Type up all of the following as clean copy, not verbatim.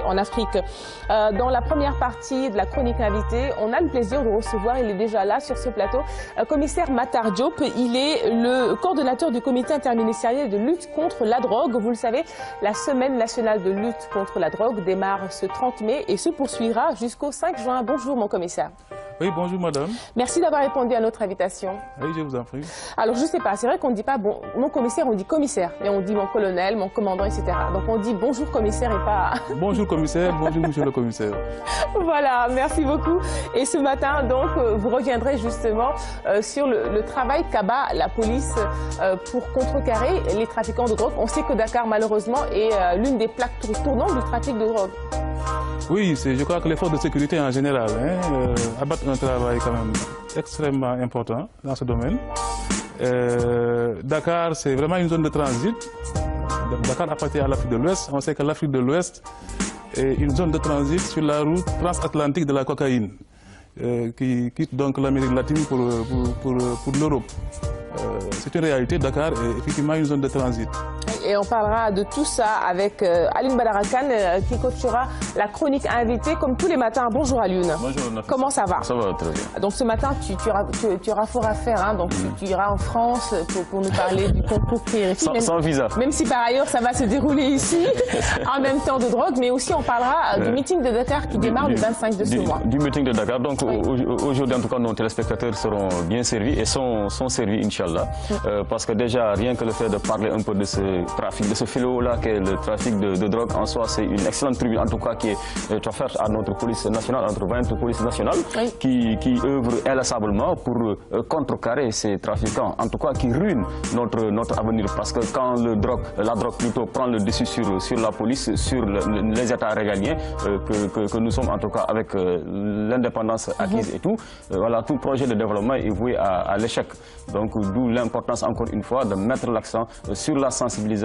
en Afrique. Dans la première partie de la chronique invitée, on a le plaisir de recevoir, il est déjà là sur ce plateau, commissaire Matar Diop. Il est le coordonnateur du comité interministériel de lutte contre la drogue. Vous le savez, la semaine nationale de lutte contre la drogue démarre ce 30 mai et se poursuivra jusqu'au 5 juin. Bonjour mon commissaire. Oui, bonjour madame. Merci d'avoir répondu à notre invitation. Oui, je vous en prie. Alors je ne sais pas, c'est vrai qu'on ne dit pas bon, mon commissaire, on dit commissaire, mais on dit mon colonel, mon commandant, etc. Donc on dit bonjour commissaire et pas... Bonjour commissaire, bonjour monsieur le commissaire. Voilà, merci beaucoup. Et ce matin, donc, vous reviendrez justement sur le travail qu'abat la police pour contrecarrer les trafiquants de drogue. On sait que Dakar, malheureusement, est l'une des plaques tournantes du trafic de drogue. Oui, je crois que les forces de sécurité en général abattent un travail quand même extrêmement important dans ce domaine. Dakar, c'est vraiment une zone de transit. Dakar appartient à l'Afrique de l'Ouest. On sait que l'Afrique de l'Ouest est une zone de transit sur la route transatlantique de la cocaïne, qui quitte donc l'Amérique latine pour l'Europe. C'est une réalité, Dakar est effectivement une zone de transit. Et on parlera de tout ça avec Alioune Badara Kane qui coachera la chronique invitée comme tous les matins. Bonjour Alioune. Bonjour Nafisa. Comment ça va? Ça va très bien. Donc ce matin, tu auras fort à faire. Hein, donc tu iras en France pour nous parler du concours PRFI. Sans visa. Même si par ailleurs ça va se dérouler ici en même temps de drogue. Mais aussi on parlera du meeting de Dakar qui démarre le 25 de ce mois. Du meeting de Dakar. Donc aujourd'hui en tout cas nos téléspectateurs seront bien servis et sont servis Inch'Allah. Parce que déjà rien que le fait de parler un peu de ce trafic, de ce fléau-là qu'est le trafic de drogue en soi, c'est une excellente tribune en tout cas qui est offerte à notre police nationale, à notre vaillante police nationale, qui œuvre inlassablement pour contrecarrer ces trafiquants, en tout cas qui ruinent notre avenir. Parce que quand la drogue plutôt prend le dessus sur la police, sur les États régaliens, que nous sommes en tout cas avec l'indépendance acquise et tout, voilà, tout projet de développement est voué à l'échec. Donc d'où l'importance encore une fois de mettre l'accent sur la sensibilisation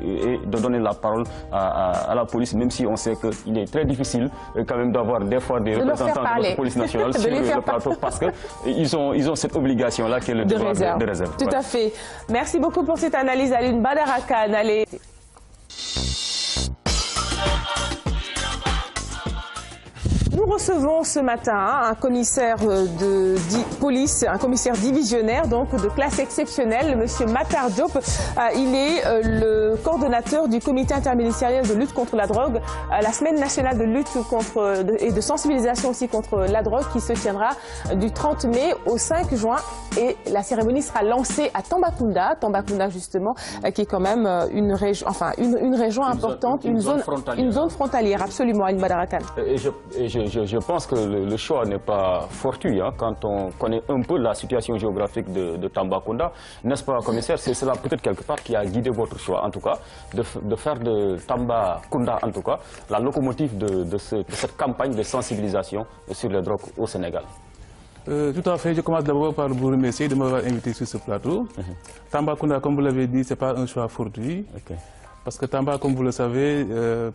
et de donner la parole à la police, même si on sait qu'il est très difficile quand même d'avoir des fois des représentants de notre police nationale sur le plateau parce qu'ils ont cette obligation-là qui est le devoir de réserve. Tout à fait. Merci beaucoup pour cette analyse, Alioune Badara Kane. Allez. Nous recevons ce matin un commissaire de police, un commissaire divisionnaire donc de classe exceptionnelle, monsieur Matar Diop. Il est le coordonnateur du comité interministériel de lutte contre la drogue, la semaine nationale de lutte et de sensibilisation aussi contre la drogue qui se tiendra du 30 mai au 5 juin et la cérémonie sera lancée à Tambacounda justement, qui est quand même une région, enfin une région importante, une zone frontalière, absolument, Alioune Badara Kane. Je pense que le choix n'est pas fortuit quand on connaît un peu la situation géographique de Tambacounda. N'est-ce pas, commissaire? C'est cela peut-être quelque part qui a guidé votre choix, en tout cas, de faire de Tambacounda, en tout cas, la locomotive de cette campagne de sensibilisation sur les drogues au Sénégal. Tout à fait. Je commence d'abord par vous remercier de m'avoir invité sur ce plateau. Tambacounda, comme vous l'avez dit, ce n'est pas un choix fortuit. Parce que Tamba, comme vous le savez,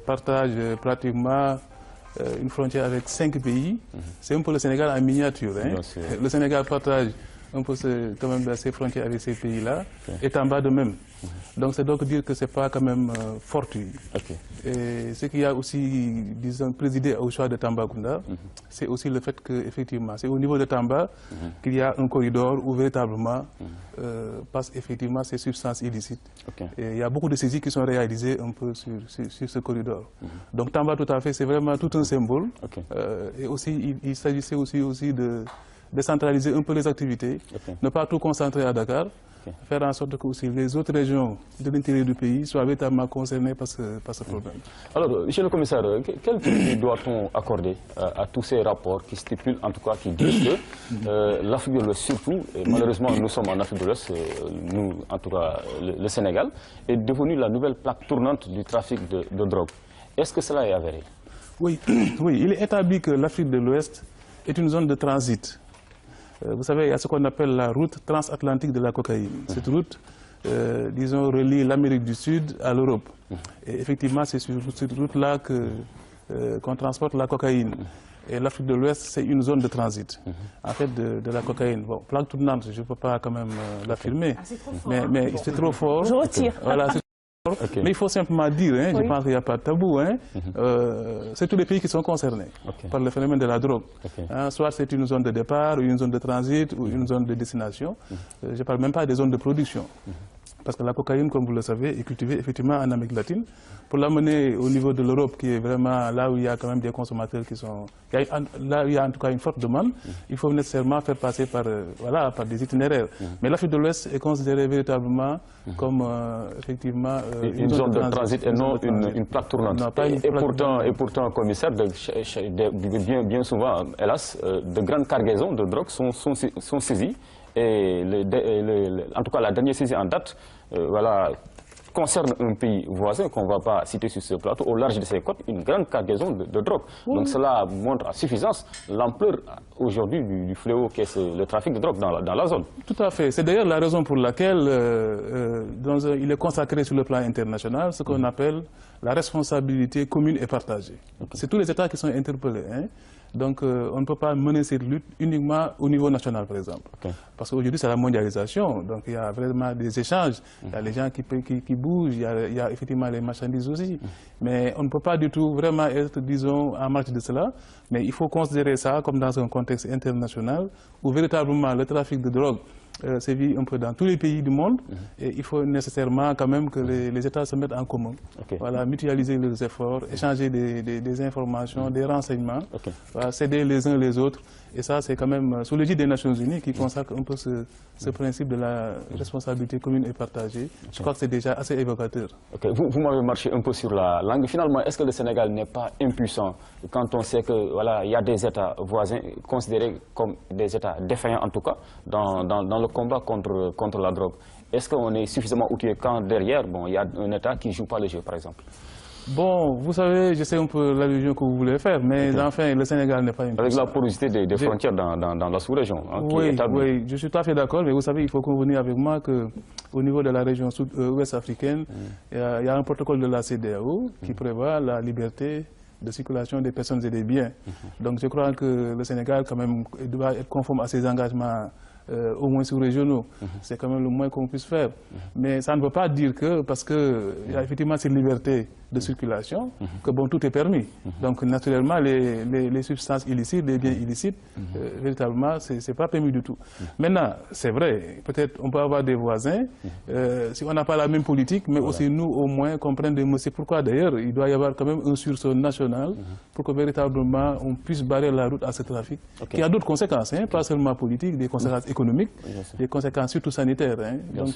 partage pratiquement une frontière avec 5 pays. C'est un peu le Sénégal en miniature. Le Sénégal partage un peu quand même ses frontières avec ces pays-là, et Tamba de même. Donc c'est donc dire que ce n'est pas quand même fortuit. Et ce qui a aussi, disons, présidé au choix de Tambacounda, c'est aussi le fait qu'effectivement, c'est au niveau de Tamba qu'il y a un corridor où véritablement passent effectivement ces substances illicites. Et il y a beaucoup de saisies qui sont réalisées un peu sur ce corridor. Donc Tamba, tout à fait, c'est vraiment tout un symbole. Et aussi, il s'agissait aussi de décentraliser un peu les activités, ne pas tout concentrer à Dakar, faire en sorte que aussi les autres régions de l'intérieur du pays soient véritablement concernées par ce problème. Alors, monsieur le commissaire, quel prix doit-on accorder à tous ces rapports qui stipulent, en tout cas, qui disent que l'Afrique de l'Ouest surtout, et malheureusement nous sommes en Afrique de l'Ouest, nous, en tout cas le Sénégal, est devenu la nouvelle plaque tournante du trafic de drogue. Est-ce que cela est avéré? Oui, il est établi que l'Afrique de l'Ouest est une zone de transit. Vous savez, il y a ce qu'on appelle la route transatlantique de la cocaïne. Cette route, disons, relie l'Amérique du Sud à l'Europe. Et effectivement, c'est sur cette route-là qu'on transporte la cocaïne. Et l'Afrique de l'Ouest, c'est une zone de transit, en fait, de la cocaïne. Bon, plaque tournante, je ne peux pas quand même l'affirmer, mais c'est trop fort. Je retire. Voilà, d'accord. Mais il faut simplement dire, hein, je pense qu'il n'y a pas de tabou, hein, c'est tous les pays qui sont concernés par le phénomène de la drogue. Hein, soit c'est une zone de départ, une zone de transit ou une zone de destination. Je ne parle même pas des zones de production. Parce que la cocaïne, comme vous le savez, est cultivée effectivement en Amérique latine. Pour l'amener au niveau de l'Europe, qui est vraiment là où il y a quand même des consommateurs qui sont... Là où il y a en tout cas une forte demande, il faut nécessairement faire passer par, voilà, par des itinéraires. Mais l'Afrique de l'Ouest est considérée véritablement comme effectivement... une zone de transit et non une plaque tournante. Non, et pourtant, commissaire, bien souvent, hélas, de grandes cargaisons de drogue sont saisies. Et en tout cas, la dernière saisie en date voilà, concerne un pays voisin qu'on ne va pas citer sur ce plateau, au large de ses côtes, une grande cargaison de drogue. Donc cela montre à suffisance l'ampleur aujourd'hui du fléau qu'est le trafic de drogue dans la zone. Tout à fait. C'est d'ailleurs la raison pour laquelle il est consacré sur le plan international ce qu'on appelle la responsabilité commune et partagée. C'est tous les États qui sont interpellés. Hein. Donc, on ne peut pas mener cette lutte uniquement au niveau national, par exemple. Parce qu'aujourd'hui, c'est la mondialisation. Donc, il y a vraiment des échanges. Il y a les gens qui bougent, il y a effectivement les marchandises aussi. Mais on ne peut pas du tout vraiment être, disons, en marge de cela. Mais il faut considérer ça comme dans un contexte international où véritablement le trafic de drogue sévit un peu dans tous les pays du monde. Et il faut nécessairement quand même que les États se mettent en commun. Voilà, mutualiser leurs efforts, échanger des informations, des renseignements, voilà, s'aider les uns les autres. Et ça, c'est quand même sous l'égide des Nations Unies qui consacre un peu ce principe de la responsabilité commune et partagée. Je crois que c'est déjà assez évocateur. Vous m'avez marché un peu sur la langue. Finalement, est-ce que le Sénégal n'est pas impuissant quand on sait que voilà, il y a des États voisins considérés comme des États défaillants, en tout cas, dans le combat contre la drogue? Est-ce qu'on est suffisamment outillé quand derrière, bon, il y a un État qui ne joue pas le jeu, par exemple? Bon, vous savez, je sais un peu l'allusion que vous voulez faire, mais enfin, le Sénégal n'est pas impuissant. Avec la porosité des frontières dans la sous-région. Hein, oui, je suis tout à fait d'accord, mais vous savez, il faut convenir avec moi qu'au niveau de la région ouest africaine, il y a un protocole de la CEDEAO qui prévoit la liberté de circulation des personnes et des biens. Donc je crois que le Sénégal, quand même, doit être conforme à ses engagements au moins sous-régionaux. C'est quand même le moins qu'on puisse faire. Mais ça ne veut pas dire que, parce qu'il y a effectivement cette liberté de circulation, que bon, tout est permis. Donc naturellement, les substances illicites, les biens illicites, véritablement, ce n'est pas permis du tout. Maintenant, c'est vrai, peut-être on peut avoir des voisins, si on n'a pas la même politique, mais aussi nous, au moins, comprendre des mots. C'est pourquoi d'ailleurs, il doit y avoir quand même un sursaut national pour que véritablement, on puisse barrer la route à ce trafic, qui a d'autres conséquences, hein, pas seulement politiques, des conséquences économiques, des conséquences surtout sanitaires, hein, donc,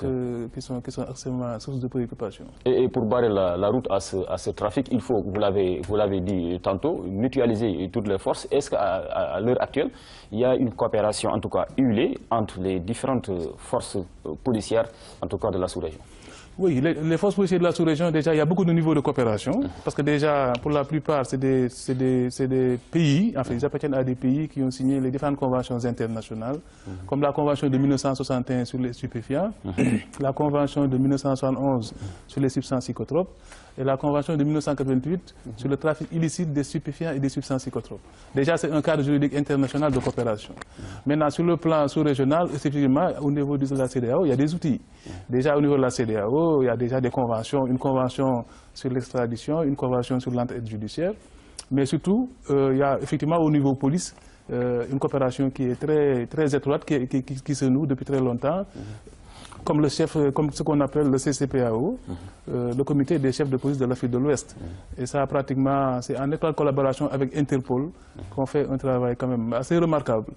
qui sont absolument source de préoccupation. Et pour barrer la route à ce trafic, il faut, vous l'avez dit tantôt, mutualiser toutes les forces. Est-ce qu'à l'heure actuelle, il y a une coopération, en tout cas huilée, entre les différentes forces policières, en tout cas de la sous-région? Oui, les forces policières de la sous-région, déjà, il y a beaucoup de niveaux de coopération, parce que déjà, pour la plupart, c'est des pays, enfin, ils appartiennent à des pays qui ont signé les différentes conventions internationales, comme la Convention de 1961 sur les stupéfiants, la Convention de 1971 sur les substances psychotropes, et la Convention de 1988 sur le trafic illicite des stupéfiants et des substances psychotropes. Déjà, c'est un cadre juridique international de coopération. Maintenant, sur le plan sous-régional, effectivement, au niveau de la CEDEAO, il y a des outils. Déjà, au niveau de la CEDEAO, il y a déjà des conventions, une convention sur l'extradition, une convention sur l'entraide judiciaire. Mais surtout, il y a effectivement au niveau police, une coopération qui est très étroite, qui se noue depuis très longtemps. Comme ce qu'on appelle le CCPAO, le comité des chefs de police de l'Afrique de l'Ouest. Et ça, pratiquement, c'est en étroite collaboration avec Interpol qu'on fait un travail quand même assez remarquable.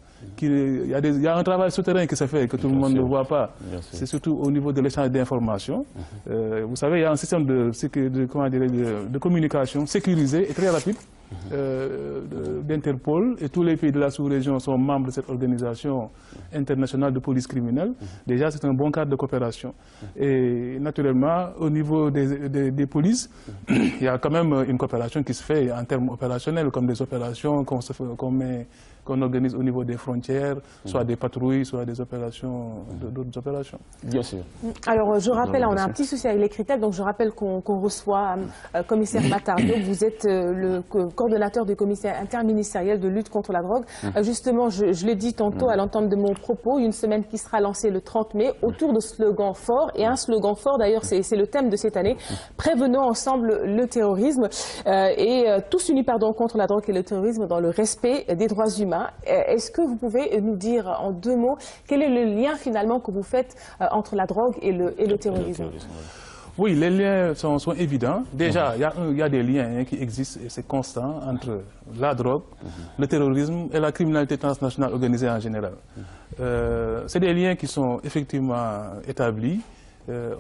Il y a un travail souterrain qui se fait, que tout le monde ne voit pas. C'est surtout au niveau de l'échange d'informations. Vous savez, il y a un système de communication sécurisé et très rapide d'Interpol, et tous les pays de la sous-région sont membres de cette organisation internationale de police criminelle. Déjà, c'est un bon cadre de coopération. Et naturellement, au niveau des polices, il y a quand même une coopération qui se fait en termes opérationnels, comme des opérations qu'on qu'on organise au niveau des frontières, soit des patrouilles, soit des opérations, d'autres opérations. Bien sûr. Alors, je rappelle, on a un petit souci avec les critères, donc je rappelle qu'on reçoit commissaire Matar Diop. Vous êtes le coordonnateur du commissaire interministériel de lutte contre la drogue. Justement, je l'ai dit tantôt à l'entame de mon propos, une semaine qui sera lancée le 30 mai autour de slogans forts. Et un slogan fort, d'ailleurs, c'est le thème de cette année, prévenons ensemble le terrorisme. Tous unis contre la drogue et le terrorisme dans le respect des droits humains. Est-ce que vous pouvez nous dire en 2 mots quel est le lien finalement que vous faites entre la drogue et le terrorisme? Oui, les liens sont évidents. Déjà, il y a des liens qui existent et c'est constant entre la drogue, le terrorisme et la criminalité transnationale organisée en général. C'est des liens qui sont effectivement établis.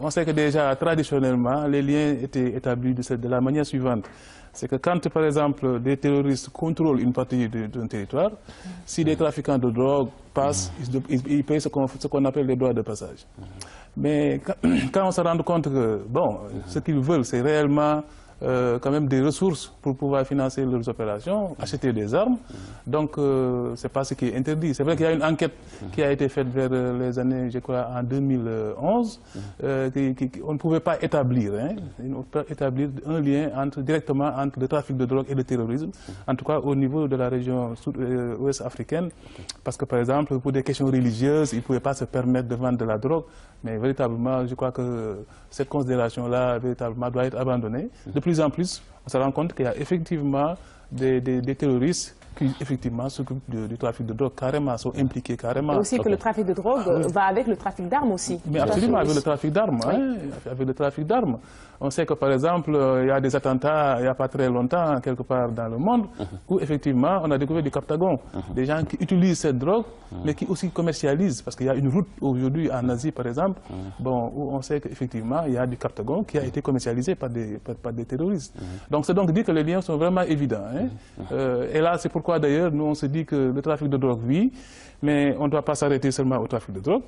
On sait que déjà, traditionnellement, les liens étaient établis de la manière suivante. C'est que quand, par exemple, des terroristes contrôlent une partie d'un territoire, si des trafiquants de drogue passent, ils payent ce qu'on appelle les droits de passage. Mais quand on se rend compte que, bon, ce qu'ils veulent, c'est réellement quand même des ressources pour pouvoir financer leurs opérations, acheter des armes. Donc, ce n'est pas ce qui est interdit. C'est vrai qu'il y a une enquête qui a été faite vers les années, je crois, en 2011. On ne pouvait pas établir, un lien directement entre le trafic de drogue et le terrorisme, en tout cas au niveau de la région ouest africaine. Parce que, par exemple, pour des questions religieuses, ils ne pouvaient pas se permettre de vendre de la drogue. Mais véritablement, je crois que cette considération-là, véritablement, doit être abandonnée. De plus en plus, on se rend compte qu'il y a effectivement des terroristes qui, effectivement, s'occupent du trafic de drogue, carrément, sont impliqués carrément. Et aussi que le trafic de drogue va avec le trafic d'armes aussi. Mais absolument, avec le trafic d'armes. Avec le trafic d'armes. On sait que, par exemple, il y a des attentats, il n'y a pas très longtemps, quelque part dans le monde, où, effectivement, on a découvert du Captagon. Des gens qui utilisent cette drogue, mais qui aussi commercialisent. Parce qu'il y a une route, aujourd'hui, en Asie, par exemple, bon, où on sait qu'effectivement, il y a du Captagon qui a été commercialisé par des terroristes. Donc, c'est donc dire que les liens sont vraiment évidents. Et là, c'est pourquoi, d'ailleurs, nous, on se dit que le trafic de drogue, oui, mais on ne doit pas s'arrêter seulement au trafic de drogue.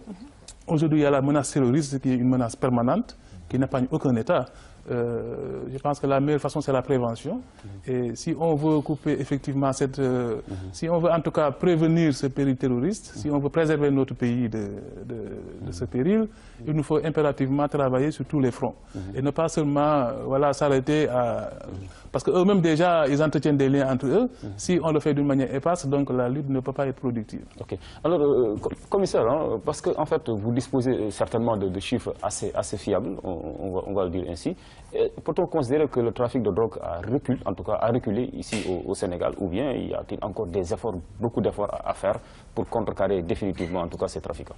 Aujourd'hui, il y a la menace terroriste qui est une menace permanente, qui n'épargne aucun État. Je pense que la meilleure façon, c'est la prévention. Et si on veut couper effectivement si on veut en tout cas prévenir ce péril terroriste, si on veut préserver notre pays de ce péril, il nous faut impérativement travailler sur tous les fronts. Et ne pas seulement s'arrêter à... Parce qu'eux-mêmes déjà, ils entretiennent des liens entre eux. Si on le fait d'une manière éparse, donc la lutte ne peut pas être productive. Ok. Alors, commissaire, parce qu'en fait, vous disposez certainement de chiffres assez fiables, on va le dire ainsi. Peut-on considérer que le trafic de drogue a reculé ici au Sénégal, ou bien y a-t-il encore beaucoup d'efforts à faire pour contrecarrer définitivement, en tout cas, ces trafiquants?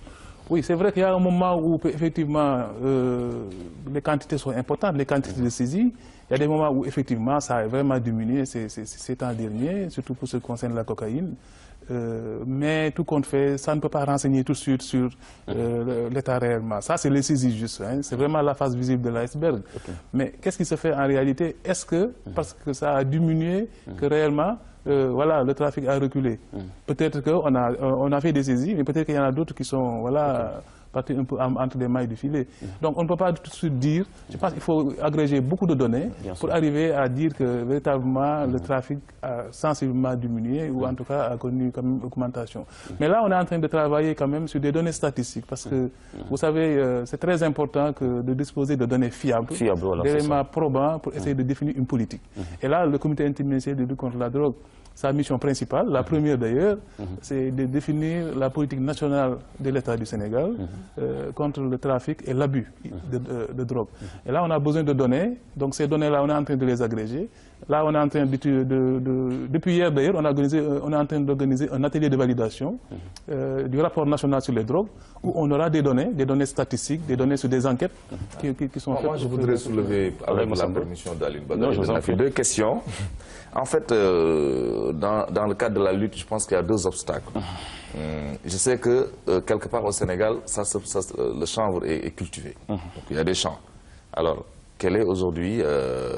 Oui, c'est vrai qu'il y a un moment où, effectivement, les quantités sont importantes, les quantités de saisie. Il y a des moments où, effectivement, ça a vraiment diminué ces temps derniers, surtout pour ce qui concerne la cocaïne. Mais tout compte fait, ça ne peut pas renseigner tout de suite sur l'état réellement. Ça, c'est les saisies juste. C'est vraiment la face visible de l'iceberg. Mais qu'est-ce qui se fait en réalité? Est-ce que, parce que ça a diminué, que réellement, le trafic a reculé? Peut-être qu'on a fait des saisies, mais peut-être qu'il y en a d'autres qui sont partis un peu entre les mailles du filet. Donc on ne peut pas tout de suite dire, je pense qu'il faut agréger beaucoup de données pour arriver à dire que véritablement le trafic a sensiblement diminué ou en tout cas a connu quand même une augmentation. Mais là on est en train de travailler quand même sur des données statistiques parce que vous savez c'est très important de disposer de données fiables, d'éléments probants pour essayer de définir une politique. Et là le comité interministériel de lutte contre la drogue, sa mission principale, la première d'ailleurs, c'est de définir la politique nationale de l'État du Sénégal contre le trafic et l'abus de drogue. Et là, on a besoin de données. Donc ces données-là, on est en train de les agréger. Là, on est en train depuis hier d'ailleurs, on est en train d'organiser un atelier de validation du rapport national sur les drogues, où on aura des données statistiques, des données sur des enquêtes qui sont faites. Moi, je voudrais soulever, avec la permission d'Aline Badara, deux questions. En fait, dans le cadre de la lutte, je pense qu'il y a deux obstacles. Je sais que quelque part au Sénégal, le chanvre est cultivé. Donc il y a des champs. Alors, quelle est aujourd'hui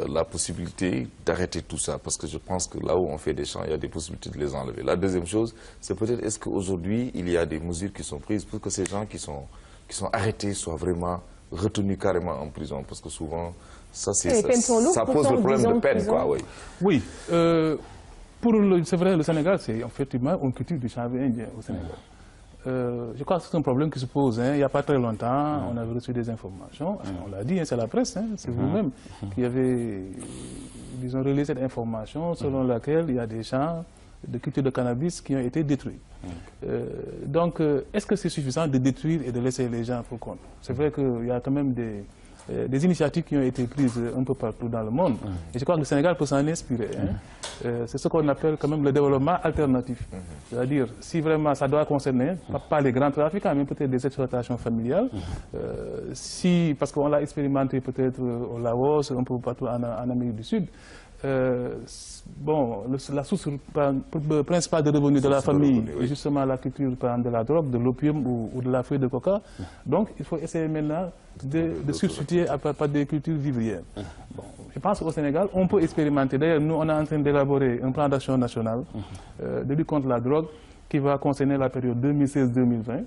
la possibilité d'arrêter tout ça? Parce que je pense que là où on fait des champs, il y a des possibilités de les enlever. La deuxième chose, c'est peut-être est-ce qu'aujourd'hui, il y a des mesures qui sont prises pour que ces gens qui sont arrêtés soient vraiment retenus carrément en prison? Parce que souvent, ça pose le problème de peine, quoi. Oui. C'est vrai, le Sénégal, c'est effectivement une culture du chanvre indien au Sénégal. Je crois que c'est un problème qui se pose. Hein. Il n'y a pas très longtemps, on avait reçu des informations. On l'a dit, hein, c'est la presse, hein, c'est vous-même qui avez, disons, relayé cette information selon laquelle il y a des champs de culture de cannabis qui ont été détruits. Donc, est-ce que c'est suffisant de détruire et de laisser les gens pour compte? C'est vrai qu'il y a quand même des initiatives qui ont été prises un peu partout dans le monde. Et je crois que le Sénégal peut s'en inspirer. Hein. C'est ce qu'on appelle quand même le développement alternatif. C'est-à-dire, si vraiment ça doit concerner, pas les grands trafiquants, mais peut-être des exploitations familiales, parce qu'on l'a expérimenté peut-être au Laos, un peu partout en Amérique du Sud, bon, la source principale de revenus de la famille est justement la culture de la drogue, de l'opium ou de la feuille de coca. Donc, il faut essayer maintenant de substituer par des cultures vivrières. Bon, je pense qu'au Sénégal, on peut expérimenter. D'ailleurs, nous, on est en train d'élaborer un plan d'action national de lutte contre la drogue qui va concerner la période 2016-2020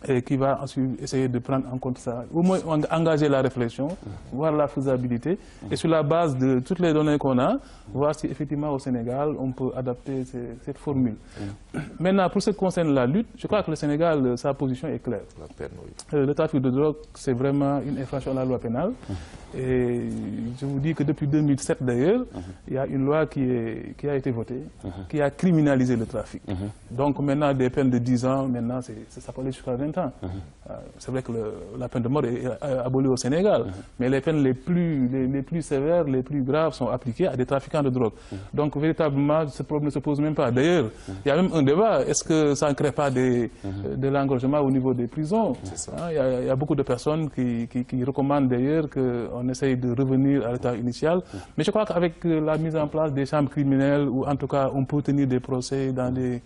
et qui va ensuite essayer de prendre en compte ça, au moins engager la réflexion, voir la faisabilité et sur la base de toutes les données qu'on a, voir si effectivement au Sénégal on peut adapter cette formule. Maintenant, pour ce qui concerne la lutte, je crois que le Sénégal, sa position est claire. La peine, oui. Le trafic de drogue, c'est vraiment une infraction à la loi pénale. Et je vous dis que depuis 2007 d'ailleurs, il y a une loi qui a été votée, qui a criminalisé le trafic. Donc maintenant, des peines de 10 ans, maintenant, ça peut aller jusqu'à 20 ans. C'est vrai que la peine de mort est abolie au Sénégal, mais les peines les plus sévères, les plus graves sont appliquées à des trafiquants de drogue. Donc véritablement, ce problème ne se pose même pas. D'ailleurs, il y a même un débat, est-ce que ça ne crée pas de l'engorgement au niveau des prisons? Il y a beaucoup de personnes qui recommandent d'ailleurs qu'on essaye de revenir à l'état initial. Mais je crois qu'avec la mise en place des chambres criminelles, ou en tout cas on peut tenir des procès dans des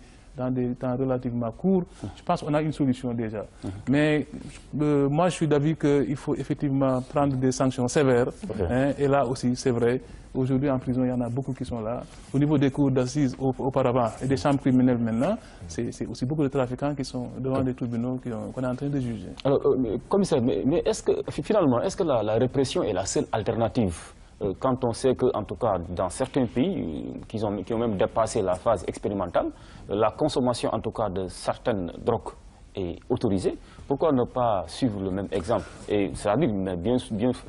temps relativement courts, je pense qu'on a une solution déjà. Mais moi, je suis d'avis qu'il faut effectivement prendre des sanctions sévères. Hein, et là aussi, c'est vrai, aujourd'hui en prison, il y en a beaucoup qui sont là. Au niveau des cours d'assises auparavant et des chambres criminelles maintenant, c'est aussi beaucoup de trafiquants qui sont devant des tribunaux qu'on est en train de juger. Alors, commissaire, mais est-ce que finalement, est-ce que la répression est la seule alternative? Quand on sait qu'en tout cas, dans certains pays qui ont même dépassé la phase expérimentale, la consommation en tout cas de certaines drogues est autorisée, pourquoi ne pas suivre le même exemple? Et c'est-à-dire, bien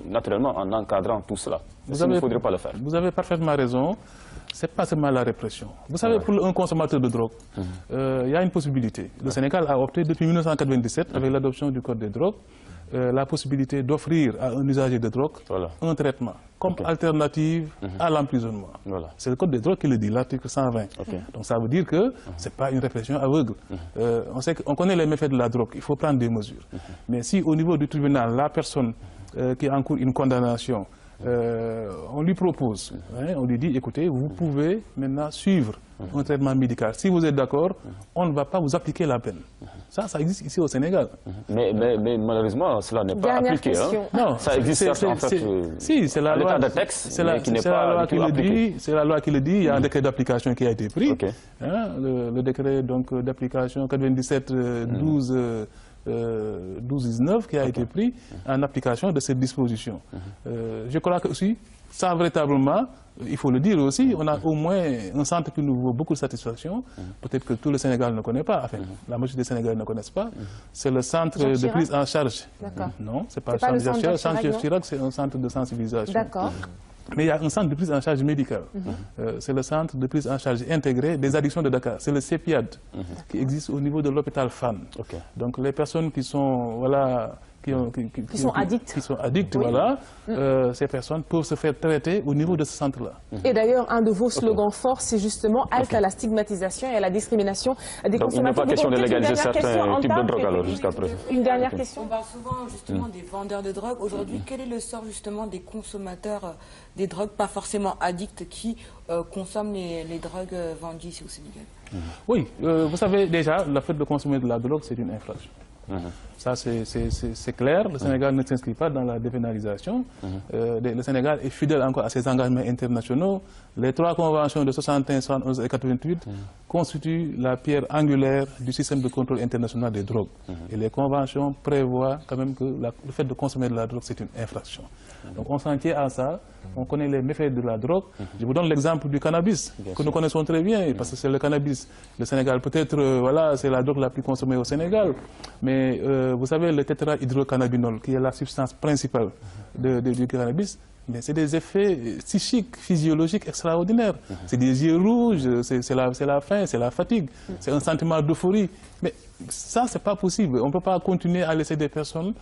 naturellement, en encadrant tout cela. Il ne faudrait pas le faire. Vous avez parfaitement raison. Ce n'est pas seulement la répression. Vous savez, pour un consommateur de drogue, il y a une possibilité. Le Sénégal a opté depuis 1997, avec l'adoption du Code des drogues, la possibilité d'offrir à un usager de drogue un traitement comme alternative à l'emprisonnement. C'est le Code des drogues qui le dit, l'article 120. Donc ça veut dire que ce n'est pas une répression aveugle. On connaît les méfaits de la drogue, il faut prendre des mesures. Mais si au niveau du tribunal, la personne qui encourt une condamnation, on lui propose, on lui dit, écoutez, vous pouvez maintenant suivre un traitement médical. Si vous êtes d'accord, on ne va pas vous appliquer la peine. Ça existe ici au Sénégal. Mais malheureusement, cela n'est pas appliqué. Hein? Non, ça existe en fait. Si, c'est la loi. De texte, c'est la loi qui le dit. C'est la loi qui le dit. Il y a un décret d'application qui a été pris. Hein, le décret d'application 97-12-19 qui a été pris en application de cette disposition. Je crois que aussi, ça véritablement, il faut le dire aussi, on a au moins un centre qui nous vaut beaucoup de satisfaction, peut-être que tout le Sénégal ne connaît pas, enfin, la majorité des Sénégalais ne connaissent pas, c'est le centre de prise en charge. Non, ce n'est pas le centre Jacques Chirac. Le centre Chirac, c'est un centre de sensibilisation. Mais il y a un centre de prise en charge médicale. C'est le centre de prise en charge intégré des addictions de Dakar. C'est le CEPIAD qui existe au niveau de l'hôpital FAN. Donc les personnes qui sont, voilà, qui sont addictes, voilà, ces personnes peuvent se faire traiter au niveau de ce centre-là. Et d'ailleurs, un de vos slogans forts, c'est justement halte à la stigmatisation et à la discrimination des consommateurs. Il n'est pas question de légaliser certains types de drogue alors jusqu'à présent. Une dernière question. On parle souvent justement des vendeurs de drogue. Aujourd'hui, quel est le sort justement des consommateurs des drogues, pas forcément addicts, qui consomment les drogues vendues ici au Sénégal? Oui, vous savez déjà, le fait de consommer de la drogue, c'est une infraction. Ça, c'est clair. Le Sénégal ne s'inscrit pas dans la dépénalisation. Le Sénégal est fidèle encore à ses engagements internationaux. Les 3 conventions de 61, 71 et 88 constituent la pierre angulaire du système de contrôle international des drogues. Et les conventions prévoient quand même que le fait de consommer de la drogue, c'est une infraction. Donc on s'en tient à ça. On connaît les méfaits de la drogue. Je vous donne l'exemple du cannabis, que nous connaissons très bien, parce que c'est le cannabis. Le Sénégal, peut-être, voilà, c'est la drogue la plus consommée au Sénégal. Mais vous savez, le tétrahydrocannabinol, qui est la substance principale du cannabis, mais c'est des effets psychiques, physiologiques extraordinaires. C'est des yeux rouges, c'est la faim, c'est la fatigue, c'est un sentiment d'euphorie. Mais ça, c'est pas possible. On ne peut pas continuer à laisser des personnes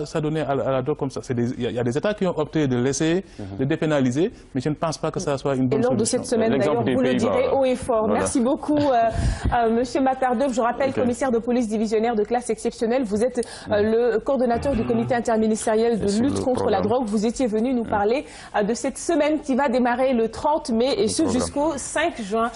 s'adonner à la drogue comme ça. Il y a des États qui ont opté de laisser, de dépénaliser, mais je ne pense pas que ça soit une bonne solution. Et lors de cette semaine, d'ailleurs, vous le direz haut et fort. Voilà. Merci beaucoup, Monsieur Matar Diop. Je rappelle, commissaire de police divisionnaire de classe exceptionnelle. Vous êtes le coordonnateur du comité interministériel de lutte contre la drogue. Vous étiez venu nous parler de cette semaine qui va démarrer le 30 mai et ce jusqu'au 5 juin.